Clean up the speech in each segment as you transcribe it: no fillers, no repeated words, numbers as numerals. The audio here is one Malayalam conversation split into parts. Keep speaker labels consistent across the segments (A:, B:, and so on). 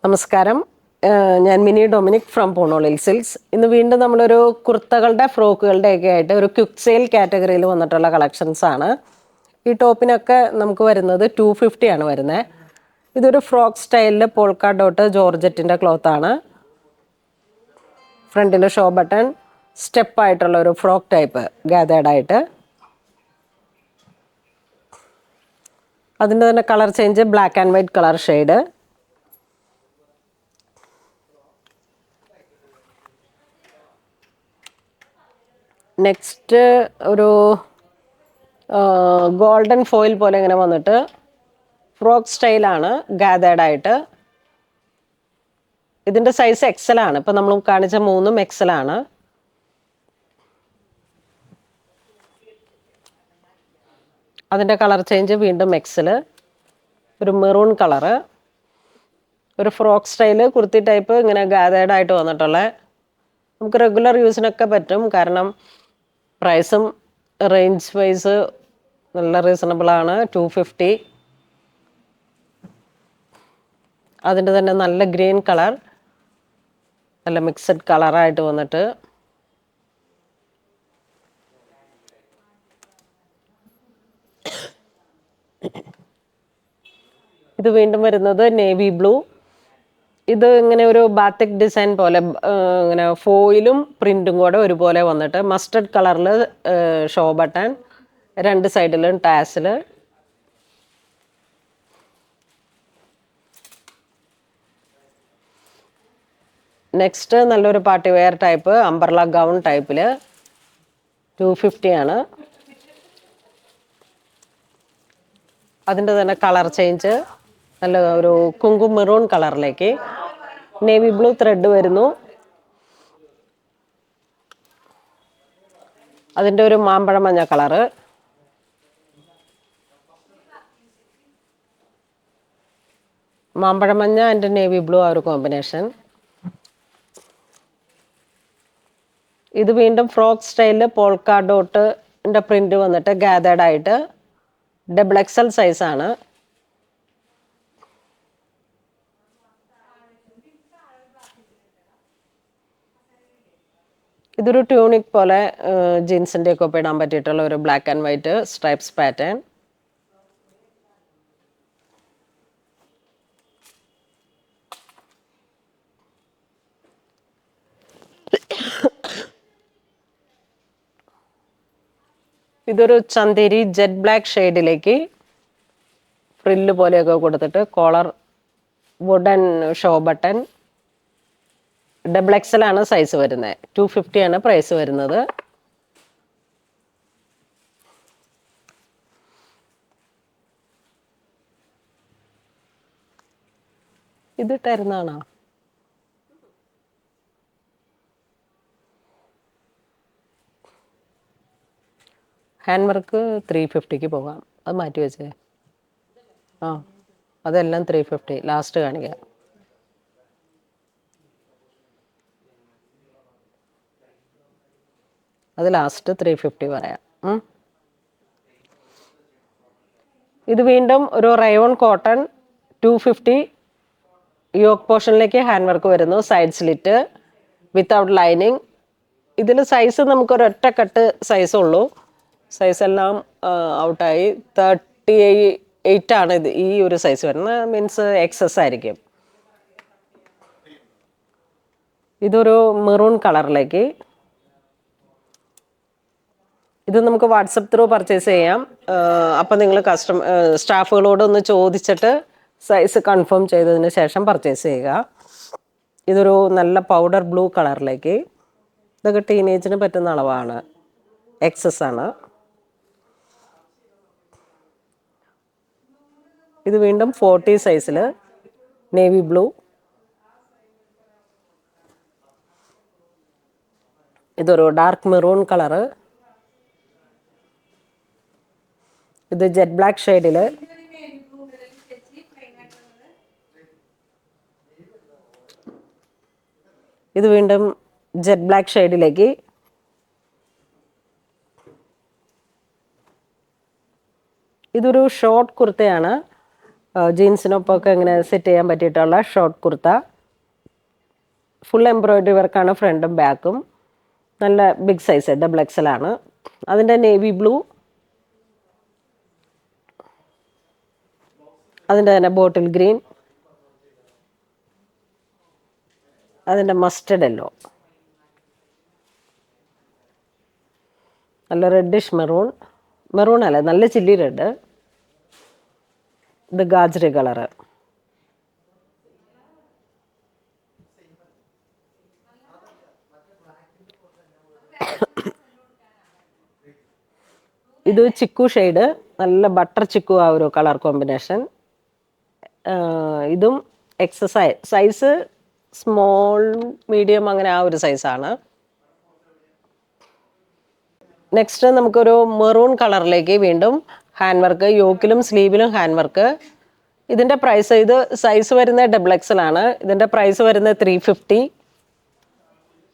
A: നമസ്കാരം. ഞാൻ മിനി ഡൊമിനിക് ഫ്രം പൂണോളിൽ സിൽക്സ്. ഇന്ന് വീണ്ടും നമ്മളൊരു കുർത്തകളുടെ ഫ്രോക്കുകളുടെ ഒക്കെ ആയിട്ട് ഒരു ക്വിക്ക് സെയിൽ കാറ്റഗറിയിൽ വന്നിട്ടുള്ള കളക്ഷൻസ് ആണ്. ഈ ടോപ്പിനൊക്കെ നമുക്ക് വരുന്നത് 250 ആണ് വരുന്നത്. ഇതൊരു ഫ്രോക്ക് സ്റ്റൈലിൽ പോൾക്ക ഡോട്ട് ജോർജറ്റിൻ്റെ ക്ലോത്താണ്. ഫ്രണ്ടിൽ ഷോ ബട്ടൺ, സ്റ്റെപ്പായിട്ടുള്ള ഒരു ഫ്രോക്ക് ടൈപ്പ് ഗാതേർഡായിട്ട്. അതിൻ്റെ തന്നെ colour change black and white colour shade. Next ഒരു ഗോൾഡൻ ഫോയിൽ പോലെ ഇങ്ങനെ വന്നിട്ട് ഫ്രോക്ക് സ്റ്റൈലാണ് ഗാതേർഡായിട്ട്. ഇതിൻ്റെ സൈസ് എക്സലാണ്. ഇപ്പം നമ്മൾ കാണിച്ച മൂന്നും എക്സലാണ്. അതിൻ്റെ കളർ ചേഞ്ച് വീണ്ടും എക്സൽ, ഒരു മെറൂൺ കളറ്, ഒരു ഫ്രോക്ക് സ്റ്റൈല് കുർത്തി ടൈപ്പ് ഇങ്ങനെ ഗാതേർഡായിട്ട് വന്നിട്ടുള്ള. നമുക്ക് റെഗുലർ യൂസിനൊക്കെ പറ്റും. കാരണം പ്രൈസും റേഞ്ച് വൈസ് നല്ല റീസണബിളാണ്. 250. അതിൻ്റെ തന്നെ നല്ല ഗ്രീൻ കളർ, നല്ല മിക്സഡ് കളറായിട്ട് വന്നിട്ട് ഇത് വീണ്ടും വരുന്നത് നേവി ബ്ലൂ. ഇത് ഇങ്ങനെ ഒരു ബാത്തിക് ഡിസൈൻ പോലെ ഇങ്ങനെ ഫോയിലും പ്രിൻറ്റും കൂടെ ഒരുപോലെ വന്നിട്ട് മസ്റ്റർഡ് കളറിൽ ഷോ ബട്ടൺ, രണ്ട് സൈഡിലും ടാസിൽ. നെക്സ്റ്റ് നല്ലൊരു party wear type umbrella gown ടൈപ്പിൽ 250 ആണ്. അതിൻ്റെ തന്നെ കളർ ചേഞ്ച് നല്ല ഒരു കുങ്കും മെറൂൺ കളറിലേക്ക് നേവി ബ്ലൂ ത്രെഡ് വരുന്നു. അതിൻ്റെ ഒരു മാമ്പഴ മഞ്ഞ കളറ്, മാമ്പഴ മഞ്ഞ ആൻഡ് നേവി ബ്ലൂ ആ ഒരു കോമ്പിനേഷൻ. ഇത് വീണ്ടും ഫ്രോക്ക് സ്റ്റൈലിൽ പോൾക്ക ഡോട്ടിൻ്റെ പ്രിൻ്റ് വന്നിട്ട് ഗാതേർഡായിട്ട് ഡബിൾ എക്സൽ സൈസാണ്. ഇതൊരു ട്യൂണിക് പോലെ ജീൻസിൻ്റെ ഒക്കെ ഒപ്പം ഇടാൻ പറ്റിയിട്ടുള്ള ഒരു black and white stripes pattern. ഇതൊരു ചന്തേരി ജെറ്റ് ബ്ലാക്ക് ഷെയ്ഡിലേക്ക് ഫ്രില്ല് പോലെയൊക്കെ കൊടുത്തിട്ട് collar, wooden show button. Double XL ആണ് സൈസ് വരുന്നത്. 250 ആണ് പ്രൈസ് വരുന്നത്. ഇതിട്ടായിരുന്നാണോ? ഹാൻഡ് വർക്ക് 350 പോകാം. അത് മാറ്റി വെച്ചേ. ആ, അതെല്ലാം 350 ലാസ്റ്റ് കാണിക്കാം. അത് ലാസ്റ്റ് 350 പറയാം. ഇത് വീണ്ടും ഒരു റയോൺ കോട്ടൺ 250 യോക്ക് പോർഷനിലേക്ക് ഹാൻഡ് വർക്ക് വരുന്നു. Side slit without lining. ഇതിൽ സൈസ് നമുക്കൊരൊറ്റ കട്ട് സൈസുള്ളൂ. സൈസ് എല്ലാം ഔട്ടായി. 38 ആണ് ഇത് ഈ ഒരു സൈസ് വരുന്നത്. മീൻസ് എക്സസ് ആയിരിക്കും. ഇതൊരു മെറൂൺ കളറിലേക്ക്. ഇത് നമുക്ക് വാട്സപ്പ് ത്രൂ പർച്ചേസ് ചെയ്യാം. അപ്പം നിങ്ങൾ സ്റ്റാഫുകളോട് ഒന്ന് ചോദിച്ചിട്ട് സൈസ് കൺഫേം ചെയ്തതിന് ശേഷം പർച്ചേസ് ചെയ്യുക. ഇതൊരു നല്ല പൗഡർ ബ്ലൂ കളറിലേക്ക്. ഇതൊക്കെ ടീനേജിന് പറ്റുന്ന അളവാണ്, എക്സസ് ആണ്. ഇത് വീണ്ടും 40 സൈസിൽ നേവി ബ്ലൂ. ഇതൊരു ഡാർക്ക് മെറൂൺ കളറ്. ഇത് ജെറ്റ് ബ്ലാക്ക് ഷെയ്ഡിൽ. ഇത് വീണ്ടും ജെറ്റ് ബ്ലാക്ക് ഷെയ്ഡിലേക്ക്. ഇതൊരു ഷോർട്ട് കുർത്തയാണ്. ജീൻസിനൊപ്പമൊക്കെ ഇങ്ങനെ സെറ്റ് ചെയ്യാൻ പറ്റിയിട്ടുള്ള ഷോർട്ട് കുർത്ത. ഫുൾ എംബ്രോയിഡറി വർക്കാണ് ഫ്രണ്ടും ബാക്കും. നല്ല ബിഗ് സൈസ് XXL ആണ്. അതിൻ്റെ നേവി ബ്ലൂ, അതിൻ്റെ തന്നെ ബോട്ടിൽ ഗ്രീൻ, അതിൻ്റെ മസ്റ്റർഡ് യെല്ലോ, നല്ല റെഡിഷ് മെറൂൺ അല്ല, നല്ല ചില്ലി റെഡ്, ഇത് ഗാജറി കളറ്. ഇത് ചിക്കു ഷെയ്ഡ്, നല്ല ബട്ടർ ചിക്കു ആ ഒരു കളർ കോമ്പിനേഷൻ. ഇതും സൈസ് സ്മോൾ മീഡിയം അങ്ങനെ ആ ഒരു സൈസാണ്. നെക്സ്റ്റ് നമുക്കൊരു മെറൂൺ കളറിലേക്ക് വീണ്ടും ഹാൻഡ് വർക്ക്, യോക്കിലും സ്ലീവിലും ഹാൻഡ് വർക്ക്. ഇതിൻ്റെ പ്രൈസ്, ഇത് സൈസ് വരുന്നത് XXL ആണ്. ഇതിൻ്റെ പ്രൈസ് വരുന്നത് 350.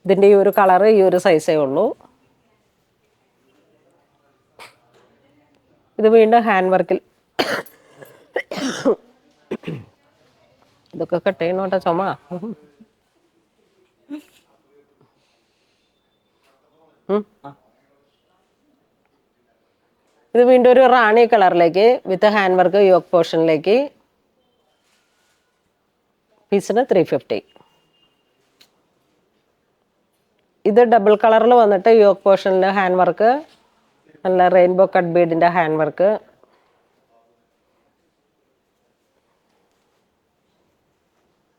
A: ഇതിൻ്റെ ഈ ഒരു കളറ് ഈ ഒരു സൈസേ ഉള്ളൂ. ഇത് വീണ്ടും ഹാൻഡ് വർക്കിൽ. ഇതൊക്കെ കട്ട് ചെയ്യണോട്ടെ ചുമ. ഇത് വീണ്ടും ഒരു റാണി കളറിലേക്ക് വിത്ത് ഹാൻഡ് വർക്ക് യോക്ക് പോർഷനിലേക്ക്. പീസിന് 350. ഇത് ഡബിൾ കളറിൽ വന്നിട്ട് യോക്ക് പോർഷനിൽ ഹാൻഡ് വർക്ക്, നല്ല റെയിൻബോ കട്ട് ബീഡിൻ്റെ ഹാൻഡ് വർക്ക്.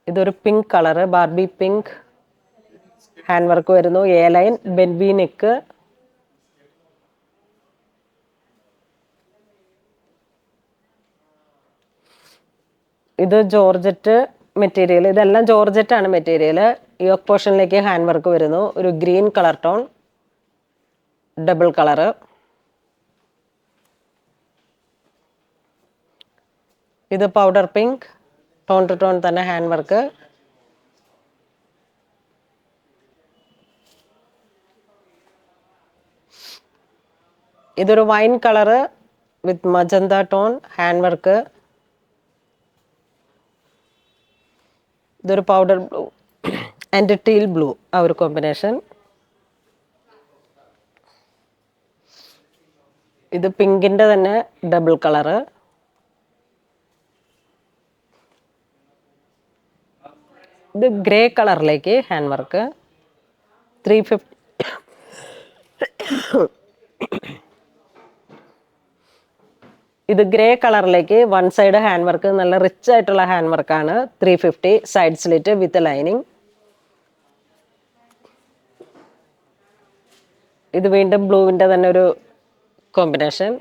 A: ഇതൊരു pink colour, Barbie pink hand work വരുന്നു. എ ലൈൻ, ബെൻവി നെക്ക്. ഇത് ജോർജറ്റ് മെറ്റീരിയൽ, ഇതെല്ലാം ജോർജറ്റാണ് മെറ്റീരിയൽ. യോക്ക് പോർഷനിലേക്ക് ഹാൻഡ് വർക്ക് വരുന്നു. ഒരു green colour tone, double colour. ഇത് powder pink, tone to tone തന്നെ ഹാൻഡ് വർക്ക്. ഇതൊരു wine colour with magenta tone hand work. ഇതൊരു powder blue and teal blue ആ ഒരു കോമ്പിനേഷൻ. ഇത് പിങ്കിൻ്റെ തന്നെ ഡബിൾ കളറ്. ഇത് ഗ്രേ കളറിലേക്ക് ഹാൻഡ് വർക്ക് 350. ഇത് ഗ്രേ കളറിലേക്ക് വൺ സൈഡ് ഹാൻഡ് വർക്ക്, നല്ല റിച്ച് ആയിട്ടുള്ള ഹാൻഡ് വർക്കാണ്. 350. Side slit with lining. ഇത് വീണ്ടും ബ്ലൂവിൻ്റെ തന്നെ ഒരു കോമ്പിനേഷൻ.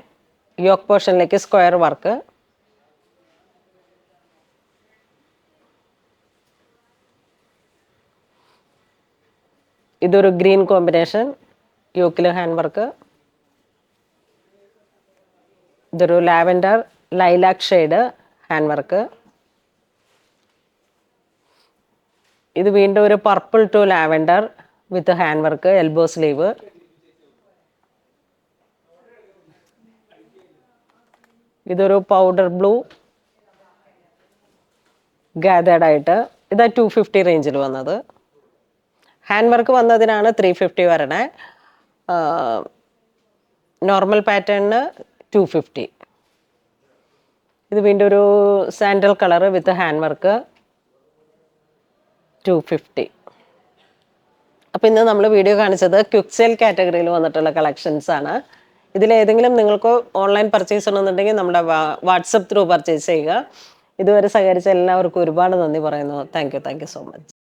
A: യോക്ക് പോർഷനിലേക്ക് സ്ക്വയർ വർക്ക്. ഇതൊരു ഗ്രീൻ കോമ്പിനേഷൻ, യോക്കിൽ ഹാൻഡ് വർക്ക്. ഇതൊരു lavender lilac shade hand work. ഇത് വീണ്ടും ഒരു purple to lavender with hand work, elbow sleeve. ഇതൊരു പൗഡർ ബ്ലൂ ഗാതേർഡ് ആയിട്ട്. ഇതാ 250 റേഞ്ചിൽ വന്നത്. ഹാൻഡ് വർക്ക് വന്നതിനാണ് 350 വരണേ. നോർമൽ പാറ്റേണിന് 250. ഇത് വീണ്ടും ഒരു സാൻഡൽ കളറ് വിത്ത് ഹാൻഡ് വർക്ക് 250. അപ്പോൾ ഇന്ന് നമ്മൾ വീഡിയോ കാണിച്ചത് ക്വിക്ക് സെയിൽ കാറ്റഗറിയിൽ വന്നിട്ടുള്ള കളക്ഷൻസ് ആണ്. ഇതിലേതെങ്കിലും നിങ്ങൾക്ക് ഓൺലൈൻ പർച്ചേസ് ചെയ്യണമെന്നുണ്ടെങ്കിൽ നമ്മുടെ വാട്സപ്പ് ത്രൂ പർച്ചേസ് ചെയ്യുക. ഇതുവരെ സഹകരിച്ച എല്ലാവർക്കും ഒരുപാട് നന്ദി പറയുന്നു. Thank you so much.